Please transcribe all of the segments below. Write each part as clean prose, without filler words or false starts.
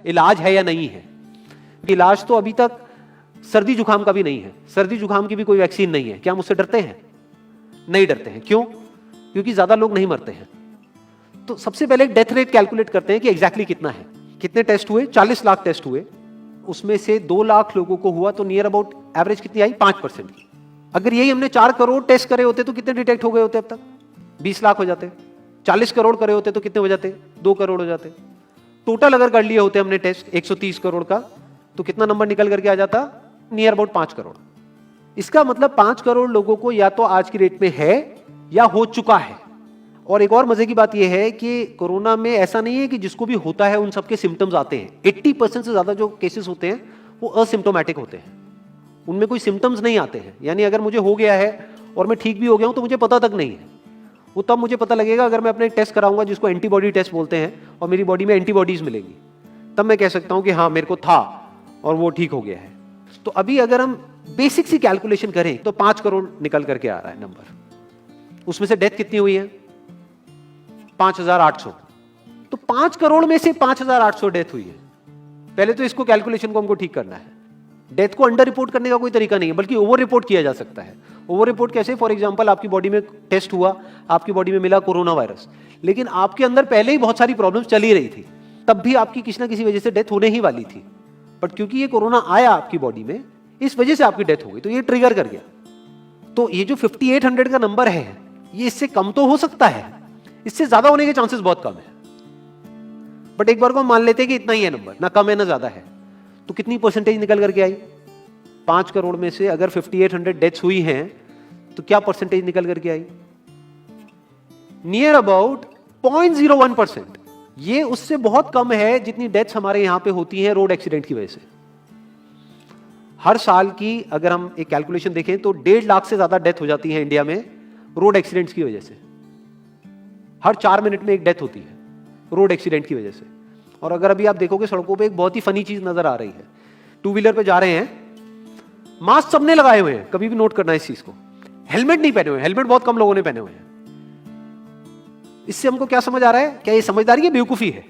इलाज है या नहीं है। इलाज तो अभी तक सर्दी जुकाम का भी नहीं है, सर्दी जुकाम की भी कोई वैक्सीन नहीं है। क्या हम उससे डरते हैं? नहीं डरते हैं। क्यों? क्योंकि ज्यादा लोग नहीं मरते हैं। तो सबसे पहले डेथ रेट कैलकुलेट करते हैं कि एग्जैक्टली कितना है। कितने टेस्ट हुए? 40 लाख टेस्ट हुए, उसमें से 2 लाख लोगों को हुआ, तो नियर अबाउट एवरेज कितनी आई? 5% की। अगर यही हमने 4 करोड़ टेस्ट करे होते तो कितने डिटेक्ट हो गए होते अब तक? 20 लाख हो जाते। 40 करोड़ करे होते तो कितने हो जाते? 2 करोड़ हो जाते। टोटल अगर कर लिए होते हमने टेस्ट 130 करोड़ का, तो कितना नंबर निकल करके आ जाता? Near about 5 crore. इसका मतलब 5 करोड़ लोगों को या तो आज की डेट में है या हो चुका है। और एक और मजे की बात यह है कि कोरोना में ऐसा नहीं है कि जिसको भी होता है उन सबके सिम्टम्स आते हैं। 80% से ज्यादा जो केसेस होते हैं वो असिम्टोमेटिक होते हैं, उनमें कोई सिम्टम्स नहीं आते हैं। यानी अगर मुझे हो गया है और मैं ठीक भी हो गया हूं तो मुझे पता तक नहीं है। वो तब मुझे पता लगेगा अगर मैं अपने टेस्ट कराऊंगा जिसको एंटीबॉडी टेस्ट बोलते हैं, और मेरी बॉडी में एंटीबॉडीज मिलेंगी, तब मैं कह सकता हूं कि हाँ मेरे को था और वो ठीक हो गया है। तो अभी अगर हम बेसिक सी कैलकुलेशन करें तो 5 करोड़ निकल करके आ रहा है नंबर। उसमें से डेथ कितनी हुई है? 5,800। तो 5 करोड़ में से 5,800 डेथ हुई है। पहले तो इसको कैलकुलेशन को हमको ठीक करना है। डेथ को अंडर रिपोर्ट करने का कोई तरीका नहीं है, बल्कि ओवर रिपोर्ट किया जा सकता है। ओवर रिपोर्ट कैसे? फॉर एग्जांपल आपकी बॉडी में टेस्ट हुआ, आपकी बॉडी में मिला कोरोना वायरस, लेकिन आपके अंदर पहले ही बहुत सारी प्रॉब्लम्स चली रही थी, तब भी आपकी किसी ना किसी वजह से डेथ होने ही वाली थी। बट क्योंकि ये कोरोना आया आपकी बॉडी में, इस वजह से आपकी डेथ हो गई, तो ये ट्रिगर कर गया। तो ये जो 5800 का नंबर है, ये इससे कम तो हो सकता है, इससे ज्यादा होने के चांसेस बहुत कम है। बट एक बार को हम मान लेते हैं कि इतना ही है नंबर, ना कम है ना ज्यादा है, तो कितनी परसेंटेज निकल करके आई? 5 करोड़ में से अगर 5800 डेथ्स हुई हैं तो क्या परसेंटेज निकल करके आई? Near about 0.01%। ये उससे बहुत कम है जितनी डेथ्स हमारे यहां पे होती हैं रोड एक्सीडेंट की वजह से। हर साल की अगर हम एक कैलकुलेशन देखें तो 1.5 लाख से ज्यादा डेथ हो जाती है इंडिया में रोड एक्सीडेंट्स की वजह से। हर 4 मिनट में एक डेथ होती है रोड एक्सीडेंट की वजह से। और अगर अभी आप देखोगे सड़कों पे एक बहुत ही फनी चीज नजर आ रही है। 2 व्हीलर पे जा रहे हैं, मास्क सबने लगाए हुए हैं, कभी भी नोट करना इस चीज को। हेलमेट नहीं पहने हुए, हेलमेट बहुत कम लोगों ने पहने हुए हैं। इससे हमको क्या समझ आ रहा है? क्या ये समझदारी है, बेवकूफी है?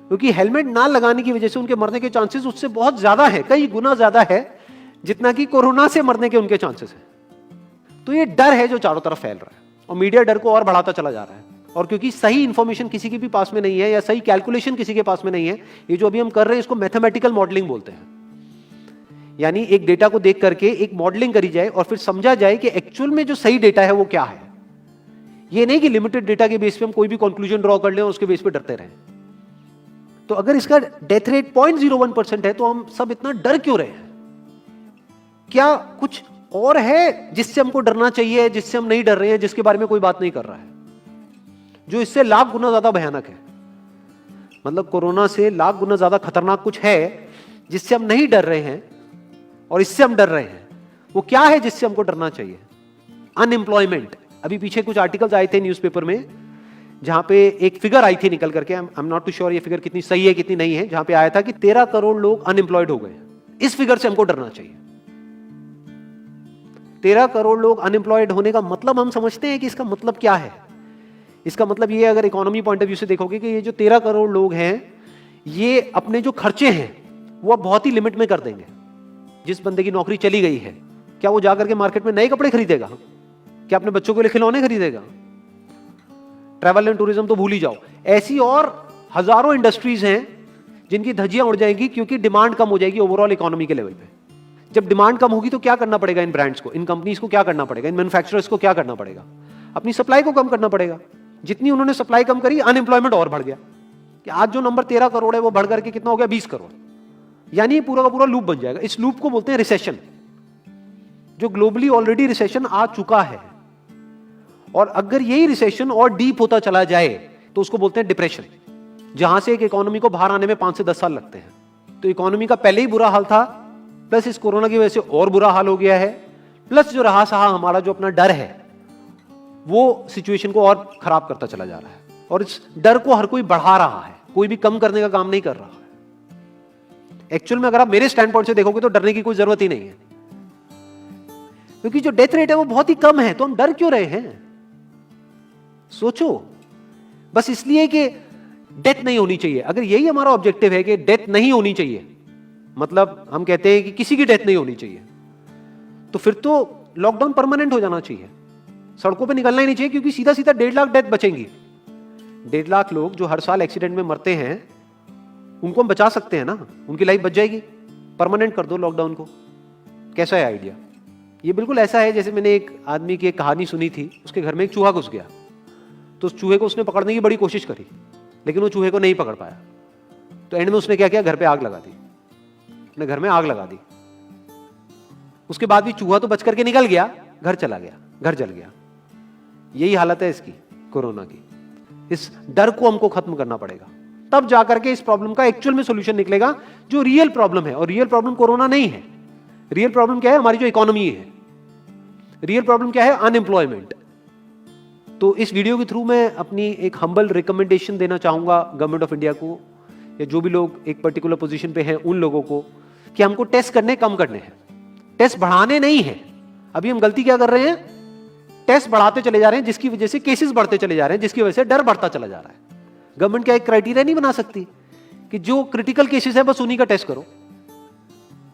क्योंकि हेलमेट ना लगाने की वजह से उनके मरने के चांसेस उससे बहुत ज्यादा है, कई गुना ज्यादा है जितना कि कोरोना से मरने के उनके चांसेस है। तो ये डर है जो चारों तरफ फैल रहा है, और मीडिया डर को और बढ़ाता चला जा रहा है। और क्योंकि सही इंफॉर्मेशन किसी के भी पास में नहीं है, या सही कैलकुलेशन किसी के पास में नहीं है, ये जो अभी हम कर रहे हैं इसको मैथमेटिकल मॉडलिंग बोलते हैं। यानी एक डेटा को देख करके एक मॉडलिंग करी जाए और फिर समझा जाए कि एक्चुअल में जो सही डेटा है वो क्या है। ये नहीं कि लिमिटेड डेटा के बेस पे हम कोई भी कंक्लूजन ड्रॉ कर लें और उसके बेस पे डरते रहें। तो अगर इसका डेथ रेट 0.01% है तो हम सब इतना डर क्यों रहे हैं? क्या कुछ और है जिससे हमको डरना चाहिए, जिससे हम नहीं डर रहे हैं, जिसके बारे में कोई बात नहीं कर रहा है, जो इससे लाख गुना ज्यादा भयानक है? मतलब कोरोना से लाख गुना ज्यादा खतरनाक कुछ है जिससे हम नहीं डर रहे हैं और इससे हम डर रहे हैं। वो क्या है जिससे हमको डरना चाहिए? अनएम्प्लॉयमेंट। अभी पीछे कुछ आर्टिकल्स आए थे न्यूज़पेपर में जहां पे एक फिगर आई थी निकल करके, I am not too sure ये फिगर कितनी सही है कितनी नहीं है, जहां पे आया था कि 13 करोड़ लोग अनएम्प्लॉयड हो गए। इस फिगर से हमको डरना चाहिए। 13 करोड़ लोग अनएम्प्लॉयड होने का मतलब हम समझते हैं कि इसका मतलब क्या है? इसका मतलब ये, अगर इकोनॉमी पॉइंट ऑफ व्यू से देखोगे, कि ये जो 13 करोड़ लोग हैं ये अपने जो खर्चे हैं वो बहुत ही लिमिट में कर देंगे। जिस बंदे की नौकरी चली गई है, क्या वो जाकर के मार्केट में नए कपड़े खरीदेगा? क्या अपने बच्चों के लिए खिलौने खरीदेगा? ट्रैवल एंड टूरिज्म तो भूल ही जाओ। ऐसी और हजारों इंडस्ट्रीज हैं जिनकी धज्जियां उड़ जाएंगी क्योंकि डिमांड कम हो जाएगी ओवरऑल इकोनॉमी के लेवल पे। जब डिमांड कम होगी तो क्या करना पड़ेगा इन ब्रांड्स को, इन कंपनीज को क्या करना पड़ेगा, इन मैन्युफैक्चरर्स को क्या करना पड़ेगा? अपनी सप्लाई को कम करना पड़ेगा। जितनी उन्होंने सप्लाई कम करी, अनएम्प्लॉयमेंट और बढ़ गया। कि आज जो नंबर 13 करोड़ है वो बढ़ करके कितना हो गया? 20 करोड़। यानी पूरा का पूरा लूप बन जाएगा। इस लूप को बोलते हैं रिसेशन, जो ग्लोबली ऑलरेडी रिसेशन आ चुका है। और अगर यही रिसेशन और डीप होता चला जाए तो उसको बोलते हैं डिप्रेशन, जहां से एक इकोनॉमी को बाहर आने में 5 से 10 साल लगते हैं। तो इकोनॉमी का पहले ही बुरा हाल था, प्लस इस कोरोना की वजह से और बुरा हाल हो गया है, प्लस जो रहा सहा हमारा जो अपना डर है वो सिचुएशन को और खराब करता चला जा रहा है। और इस डर को हर कोई बढ़ा रहा है, कोई भी कम करने का काम नहीं कर रहा है। एक्चुअल में अगर आप मेरे स्टैंड पॉइंट से देखोगे तो डरने की कोई जरूरत ही नहीं है, क्योंकि जो डेथ रेट है वो बहुत ही कम है। तो हम डर क्यों रहे हैं? सोचो। बस इसलिए कि डेथ नहीं होनी चाहिए। अगर यही हमारा ऑब्जेक्टिव है कि डेथ नहीं होनी चाहिए, मतलब हम कहते हैं कि किसी की डेथ नहीं होनी चाहिए, तो फिर तो लॉकडाउन परमानेंट हो जाना चाहिए, सड़कों पे निकलना ही नहीं चाहिए, क्योंकि सीधा सीधा 1.5 लाख डेथ बचेंगी। 1.5 लाख लोग जो हर साल एक्सीडेंट में मरते हैं, उनको हम बचा सकते हैं ना, उनकी लाइफ बच जाएगी। परमानेंट कर दो लॉकडाउन को। कैसा है आइडिया? ये बिल्कुल ऐसा है जैसे मैंने एक आदमी की एक कहानी सुनी थी, उसके घर में एक चूहा घुस गया, तो उस चूहे को उसने पकड़ने की बड़ी कोशिश करी, लेकिन वो चूहे को नहीं पकड़ पाया। तो एंड में उसने क्या किया, घर पे आग लगा दी, अपने घर में आग लगा दी। उसके बाद भी चूहा तो बच करके निकल गया, घर चला गया, घर जल गया। यही हालत है इसकी, कोरोना की। इस डर को हमको खत्म करना पड़ेगा, तब जाकर के इस प्रॉब्लम का एक्चुअल में सॉल्यूशन निकलेगा, जो रियल प्रॉब्लम है। और रियल प्रॉब्लम कोरोना नहीं है। रियल प्रॉब्लम क्या है? हमारी जो इकोनॉमी है। रियल प्रॉब्लम क्या है? अनएम्प्लॉयमेंट। तो इस वीडियो के थ्रू मैं अपनी एक हम्बल रिकमेंडेशन देना चाहूंगा गवर्नमेंट ऑफ इंडिया को, या जो भी लोग एक पर्टिकुलर पोजीशन पे हैं उन लोगों को, कि हमको टेस्ट करने कम करने हैं, टेस्ट बढ़ाने नहीं है। अभी हम गलती क्या कर रहे हैं? टेस्ट बढ़ाते चले जा रहे हैं, जिसकी वजह से केसेस बढ़ते चले जा रहे हैं, जिसकी वजह से डर बढ़ता चला जा रहा है। गवर्नमेंट क्या एक क्राइटेरिया नहीं बना सकती कि जो क्रिटिकल केसेस है बस उन्हीं का टेस्ट करो,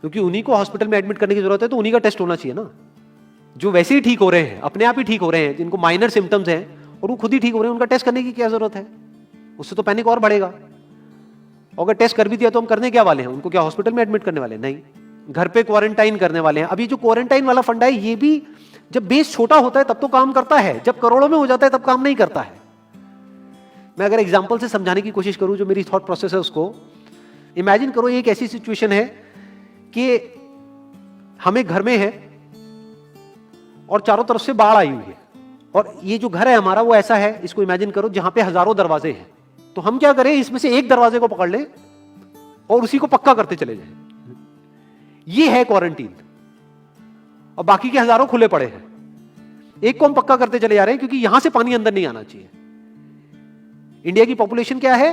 क्योंकि उन्हीं को हॉस्पिटल में एडमिट करने की जरूरत है, तो उन्हीं का टेस्ट होना चाहिए ना। जो वैसे ही ठीक हो रहे हैं, अपने आप ही ठीक हो रहे हैं, जिनको माइनर सिम्टम्स हैं और वो खुद ही ठीक हो रहे हैं, उनका टेस्ट करने की क्या जरूरत है? उससे तो पैनिक और बढ़ेगा। अगर टेस्ट कर भी दिया तो हम करने क्या वाले हैं? उनको क्या हॉस्पिटल में एडमिट करने वाले हैं? नहीं, घर पे क्वारंटाइन करने वाले हैं। अभी जो क्वारंटाइन वाला फंडा है, ये भी जब बेस छोटा होता है तब तो काम करता है, जब करोड़ों में हो जाता है तब काम नहीं करता है। मैं अगर एग्जांपल से समझाने की कोशिश करूं, जो मेरी थॉट प्रोसेस है उसको इमेजिन करो। एक ऐसी सिचुएशन है कि हम एक घर में है और चारों तरफ से बाढ़ आई हुई है, और ये जो घर है हमारा वो ऐसा है, इसको इमेजिन करो, जहां पे हजारों दरवाजे हैं। तो हम क्या करें, इसमें से एक दरवाजे को पकड़ लें और उसी को पक्का करते चले जाएं। ये है क्वारंटीन, और बाकी के हजारों खुले पड़े हैं। एक को हम पक्का करते चले जा रहे हैं, क्योंकि यहां से पानी अंदर नहीं आना चाहिए। इंडिया की पॉपुलेशन क्या है?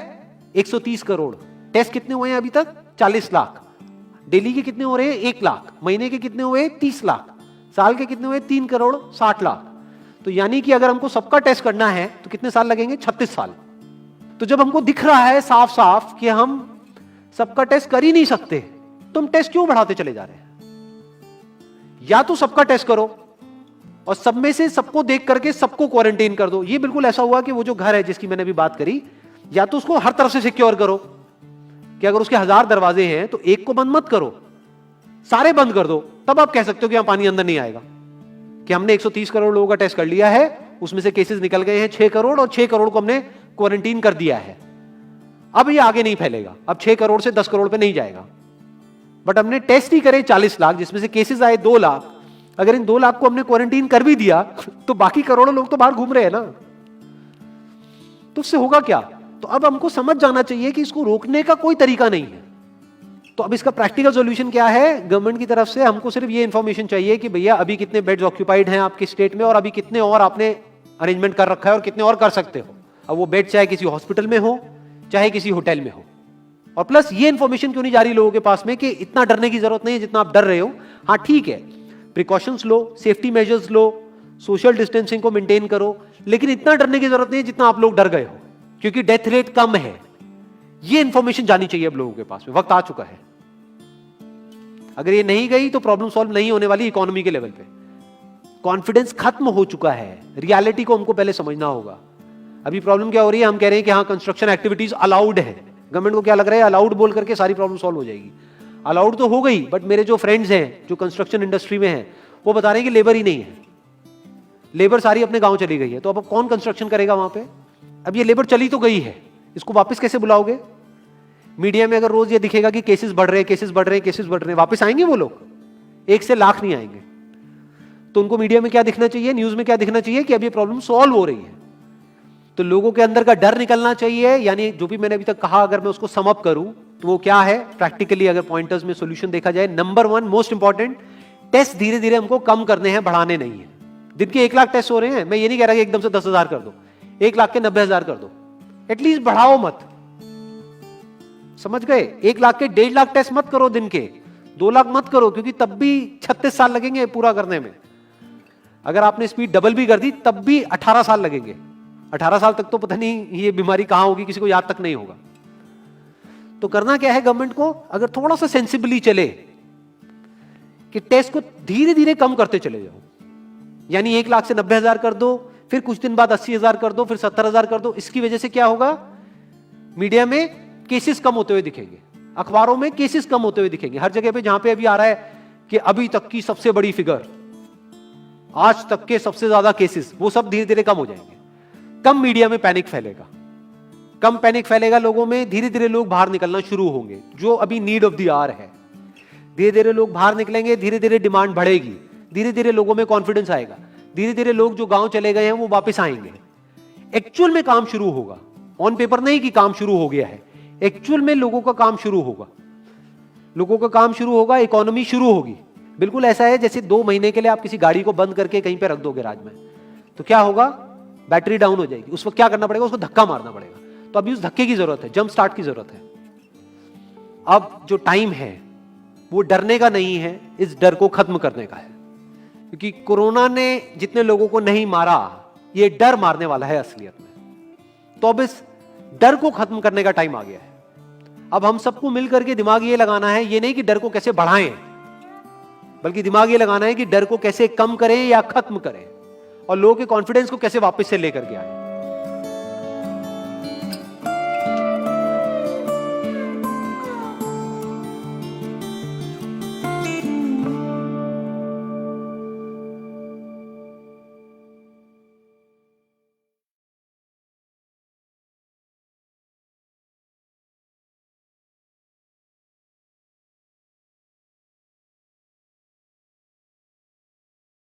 130 करोड़। टेस्ट कितने हुए हैं अभी तक? 40 लाख। दिल्ली के कितने हो रहे हैं? 1 लाख। महीने के कितने हुए? 30 लाख। साल के कितने हुए? 3 करोड़ 60 लाख। तो यानी कि अगर हमको सबका टेस्ट करना है तो कितने साल लगेंगे? 36 साल। तो जब हमको दिख रहा है साफ साफ कि हम सबका टेस्ट कर ही नहीं सकते, तो हम टेस्ट क्यों बढ़ाते चले जा रहे हैं? या तो सबका टेस्ट करो और सब में से सबको देख करके सबको क्वारंटाइन कर दो। ये बिल्कुल ऐसा हुआ कि वो जो घर है जिसकी मैंने अभी बात करी, या तो उसको हर तरफ से सिक्योर करो कि अगर उसके 1000 दरवाजे हैं तो एक को बंद मत करो, सारे बंद कर दो। तब आप कह सकते हो कि यहां पानी अंदर नहीं आएगा, कि हमने 130 करोड़ लोगों का टेस्ट कर लिया है, उसमें से केसेस निकल गए हैं 6 करोड़, और 6 करोड़ को हमने क्वारंटीन कर दिया है। अब ये आगे नहीं फैलेगा, अब 6 करोड़ से 10 करोड़ पे नहीं जाएगा। बट हमने टेस्ट ही करे 40 लाख, जिसमें से केसेस आए 2 लाख। अगर इन 2 लाख को हमने क्वारंटीन कर भी दिया तो बाकी करोड़ों लोग तो बाहर घूम रहे हैं ना। तो उससे होगा क्या? तो अब हमको समझ जाना चाहिए कि इसको रोकने का कोई तरीका नहीं है। तो अब इसका प्रैक्टिकल सॉल्यूशन क्या है? गवर्नमेंट की तरफ से हमको सिर्फ ये इंफॉर्मेशन चाहिए कि भैया अभी कितने बेड्स ऑक्यूपाइड हैं आपके स्टेट में, और अभी कितने और आपने अरेंजमेंट कर रखा है, और कितने और कर सकते हो। अब वो बेड चाहे किसी हॉस्पिटल में हो चाहे किसी होटल में हो। और प्लस ये इंफॉर्मेशन क्यों नहीं जा रही लोगों के पास में कि इतना डरने की जरूरत नहीं है जितना आप डर रहे हो। हाँ ठीक है, प्रिकॉशंस लो, सेफ्टी मेजर्स लो, सोशल डिस्टेंसिंग को मेंटेन करो, लेकिन इतना डरने की जरूरत नहीं है जितना आप लोग डर गए हो, क्योंकि डेथ रेट कम है। ये इंफॉर्मेशन जानी चाहिए अब लोगों के पास में, वक्त आ चुका है। अगर ये नहीं गई तो प्रॉब्लम सॉल्व नहीं होने वाली इकोनॉमी के लेवल पे। कॉन्फिडेंस खत्म हो चुका है, रियलिटी को हमको पहले समझना होगा। अभी प्रॉब्लम क्या हो रही है? हम कह रहे हैं कि हाँ कंस्ट्रक्शन एक्टिविटीज अलाउड है। गवर्नमेंट को क्या लग रहा है? अलाउड बोल करके सारी प्रॉब्लम सॉल्व हो जाएगी। अलाउड तो हो गई, बट मेरे जो फ्रेंड्स हैं जो कंस्ट्रक्शन इंडस्ट्री में हैं, वो बता रहे हैं कि लेबर ही नहीं है, लेबर सारी अपने गांव चली गई है। तो अब कौन कंस्ट्रक्शन करेगा वहां पे? अब ये लेबर चली तो गई है, इसको वापस कैसे बुलाओगे? मीडिया में अगर रोज ये दिखेगा कि केसेस बढ़ रहे हैं, केसेस बढ़ रहे हैं, केसेस बढ़ रहे हैं, वापस आएंगे वो लोग? 1 से लाख नहीं आएंगे। तो उनको मीडिया में क्या दिखना चाहिए, न्यूज में क्या दिखना चाहिए? कि अब ये प्रॉब्लम सॉल्व हो रही है। तो लोगों के अंदर का डर निकलना चाहिए। यानी जो भी मैंने अभी तक कहा, अगर मैं उसको सम अप करूं तो वो क्या है प्रैक्टिकली, अगर पॉइंटर्स में सॉल्यूशन देखा जाए। नंबर 1 मोस्ट इंपॉर्टेंट, टेस्ट धीरे धीरे हमको कम करने हैं, बढ़ाने नहीं है। दिन के 1 लाख टेस्ट हो रहे हैं, मैं ये नहीं कह रहा कि एकदम से 10,000 कर दो, 1 लाख के 90,000 कर दो, एटलीस्ट बढ़ाओ मत। समझ गए? 1 लाख के 1.5 लाख टेस्ट मत करो दिन के, 2 लाख मत करो, क्योंकि तब भी 36 साल लगेंगे पूरा करने में। अगर आपने स्पीड डबल भी कर दी तब भी 18 साल लगेंगे। 18 साल तक तो पता नहीं ये बीमारी कहां होगी, किसी को याद तक नहीं होगा। तो करना क्या है गवर्नमेंट को, अगर थोड़ा सा सेंसिबली चले कि टेस्ट को धीरे धीरे कम करते चले जाओ, यानी 1 लाख से 90,000 कर दो, फिर कुछ दिन बाद 80,000 कर दो, फिर 70,000 कर दो। इसकी वजह से क्या होगा, मीडिया में केसेस कम होते हुए दिखेंगे, अखबारों में केसेस कम होते हुए दिखेंगे, हर जगह पे जहां पे अभी आ रहा है कि अभी तक की सबसे बड़ी फिगर, आज तक के सबसे ज्यादा केसेस, वो सब धीरे धीरे कम हो जाएंगे। कम मीडिया में पैनिक फैलेगा, कम पैनिक फैलेगा लोगों में, धीरे धीरे लोग बाहर निकलना शुरू होंगे, जो अभी नीड ऑफ द आवर है। धीरे धीरे लोग बाहर निकलेंगे, धीरे धीरे डिमांड बढ़ेगी, धीरे धीरे लोगों में कॉन्फिडेंस आएगा, धीरे धीरे लोग जो गांव चले गए हैं वो वापस आएंगे, एक्चुअल में काम शुरू होगा। ऑन पेपर नहीं कि काम शुरू हो गया है, एक्चुअल में लोगों का काम शुरू होगा, लोगों का काम शुरू होगा, इकोनॉमी शुरू होगी। बिल्कुल ऐसा है जैसे 2 महीने के लिए आप किसी गाड़ी को बंद करके कहीं पे रख दोगे राज में, तो क्या होगा, बैटरी डाउन हो जाएगी, उस वक्त क्या करना पड़ेगा, उसको धक्का मारना पड़ेगा। तो अभी उस धक्के की जरूरत है, जंप स्टार्ट की जरूरत है। अब जो टाइम है वो डरने का नहीं है, इस डर को खत्म करने का है, क्योंकि कोरोना ने जितने लोगों को नहीं मारा, ये डर मारने वाला है असलियत में। तो अब इस डर को खत्म करने का टाइम आ गया है। अब हम सबको मिलकर के दिमाग ये लगाना है, ये नहीं कि डर को कैसे बढ़ाएं, बल्कि दिमाग ये लगाना है कि डर को कैसे कम करें या खत्म करें, और लोगों के कॉन्फिडेंस को कैसे वापस से लेकर के आए।